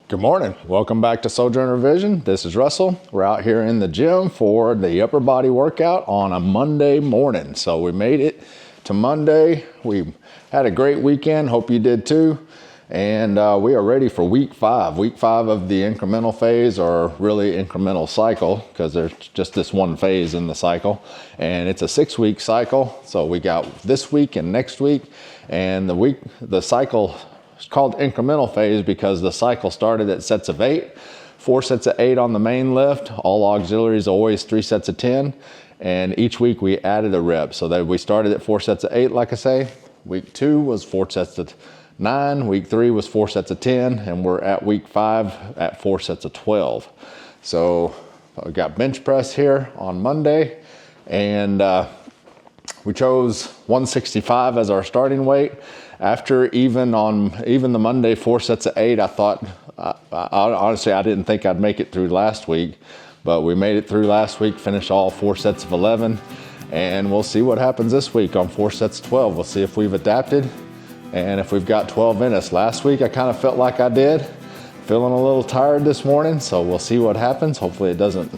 Good morning. Welcome back to Sojourner Vision. This is Russell. We're out here in the gym for the upper body workout on a Monday morning. So we made it to Monday. We had a great weekend. Hope you did too. And we are ready for week 5. Week 5 of the incremental phase, or really incremental cycle, because there's just this one phase in the cycle. And it's a 6-week cycle. So we got this week and next week. And the cycle is called incremental phase because the cycle started at sets of 8, 4 sets of 8 on the main lift, all auxiliaries always 3 sets of 10, and each week we added a rep. So that we started at 4 sets of 8, like I say. Week 2 was 4 sets of 9, week 3 was 4 sets of 10, and we're at week 5 at 4 sets of 12. So we got bench press here on Monday, and we chose 165 as our starting weight. After even the Monday 4 sets of 8, I thought, honestly, I didn't think I'd make it through last week, but we made it through last week, finished all 4 sets of 11, and we'll see what happens this week on 4 sets of 12. We'll see if we've adapted and if we've got 12 in us. Last week, I kind of felt like I did. Feeling a little tired this morning, so we'll see what happens. Hopefully it doesn't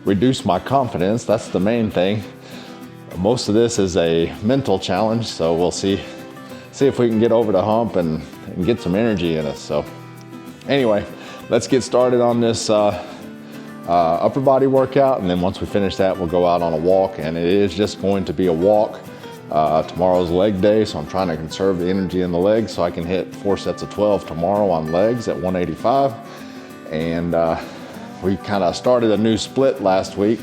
reduce my confidence. That's the main thing. Most of this is a mental challenge, so we'll see if we can get over the hump and get some energy in us. So anyway, let's get started on this upper body workout, and then once we finish that, we'll go out on a walk, and it is just going to be a walk. Tomorrow's leg day, so I'm trying to conserve the energy in the legs so I can hit 4 sets of 12 tomorrow on legs at 185. And we kind of started a new split last week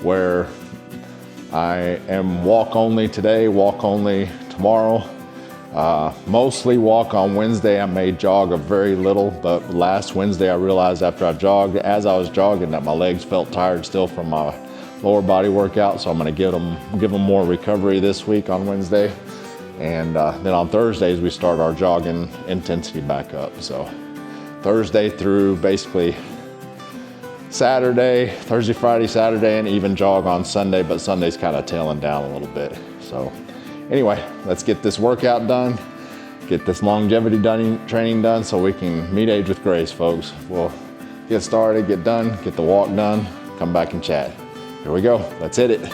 where I am walk only today, walk only tomorrow. Mostly walk on Wednesday. I may jog a very little, but last Wednesday I realized after I jogged, as I was jogging, that my legs felt tired still from my lower body workout. So I'm going to give them more recovery this week on Wednesday. And then on Thursdays, we start our jogging intensity back up. So Thursday through basically Saturday, Thursday, Friday, Saturday, and even jog on Sunday, but Sunday's kind of tailing down a little bit. So anyway, let's get this workout done, get this longevity training done so we can meet age with grace, folks. We'll get started, get done, get the walk done, come back and chat. Here we go, let's hit it.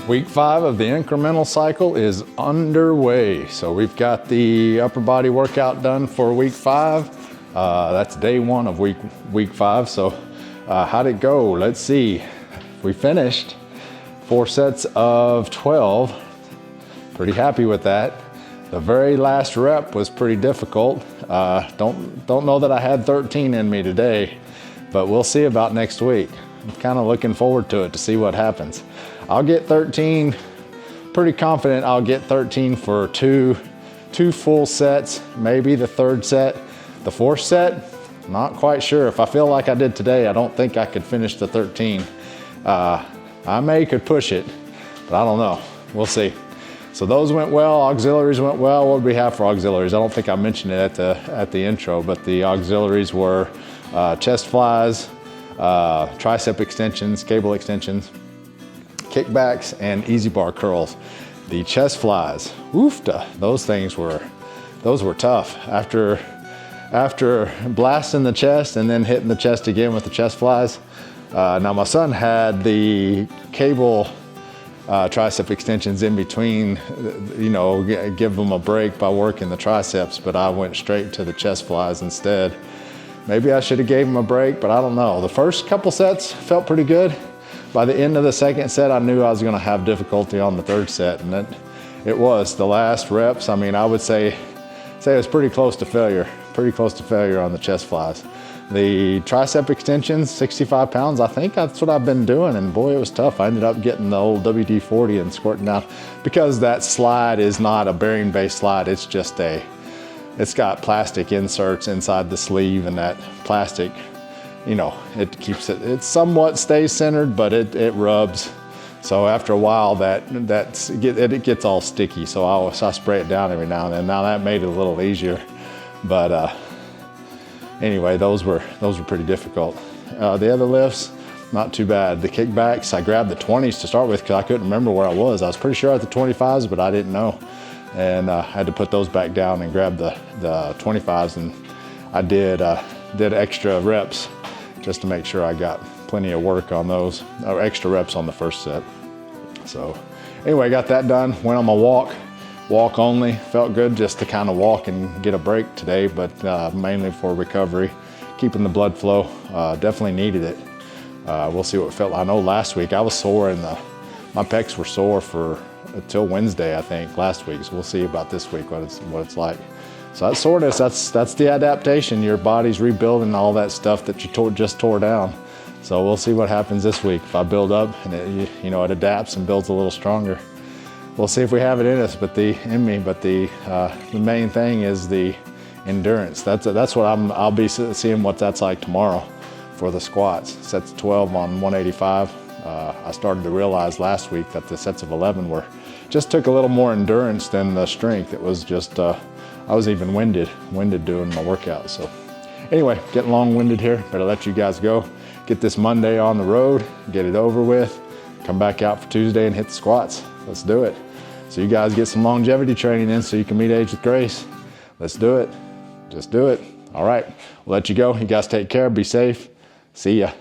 Week 5 of the incremental cycle is underway. So we've got the upper body workout done for week 5. That's day 1 of week 5. So how'd it go? Let's see. We finished 4 sets of 12. Pretty happy with that. The very last rep was pretty difficult. Don't know that I had 13 in me today, but we'll see about next week. I'm kind of looking forward to it to see what happens. I'll get 13, pretty confident I'll get 13 for two full sets, maybe the 3rd set. The 4th set, not quite sure. If I feel like I did today, I don't think I could finish the 13. I could push it, but I don't know. We'll see. So those went well. Auxiliaries went well. What did we have for auxiliaries? I don't think I mentioned it at the intro, but the auxiliaries were chest flies, tricep extensions, cable extensions, kickbacks, and easy bar curls. The chest flies, oofta, those were tough. After blasting the chest and then hitting the chest again with the chest flies. Now my son had the cable tricep extensions in between, give them a break by working the triceps, but I went straight to the chest flies instead. Maybe I should have gave him a break, but I don't know. The first couple sets felt pretty good. By the end of the 2nd set, I knew I was gonna have difficulty on the 3rd set, and it was the last reps. I mean, I would say it was pretty close to failure on the chest flies. The tricep extensions, 65 pounds, I think that's what I've been doing, and boy, it was tough. I ended up getting the old WD-40 and squirting out, because that slide is not a bearing-based slide, it's just it's got plastic inserts inside the sleeve, and that plastic, it keeps it somewhat stays centered, but it rubs. So after a while, it gets all sticky. So I spray it down every now and then. Now that made it a little easier, but anyway, those were pretty difficult. The other lifts, not too bad. The kickbacks, I grabbed the 20s to start with because I couldn't remember where I was. I was pretty sure at the 25s, but I didn't know, and I had to put those back down and grab the 25s, and I did extra reps just to make sure I got plenty of work on those, or extra reps on the 1st set. So anyway, got that done. Went on my walk only. Felt good just to kind of walk and get a break today, but mainly for recovery, keeping the blood flow. Definitely needed it. We'll see what it felt like. I know last week I was sore, and my pecs were sore until Wednesday, I think, last week. So we'll see about this week what it's like. So that soreness, that's the adaptation. Your body's rebuilding all that stuff that you just tore down. So we'll see what happens this week. If I build up and it adapts and builds a little stronger. We'll see if we have it in us, but the main thing is the endurance. That's what I'll be seeing what that's like tomorrow for the squats. Sets 12 on 185. I started to realize last week that the sets of 11 just took a little more endurance than the strength. It was just, I was even winded doing my workout. So anyway, getting long-winded here. Better let you guys go. Get this Monday on the road, get it over with, come back out for Tuesday and hit the squats. Let's do it. So you guys get some longevity training in so you can meet age with grace. Let's do it. Just do it. All right, we'll let you go. You guys take care, be safe. See ya.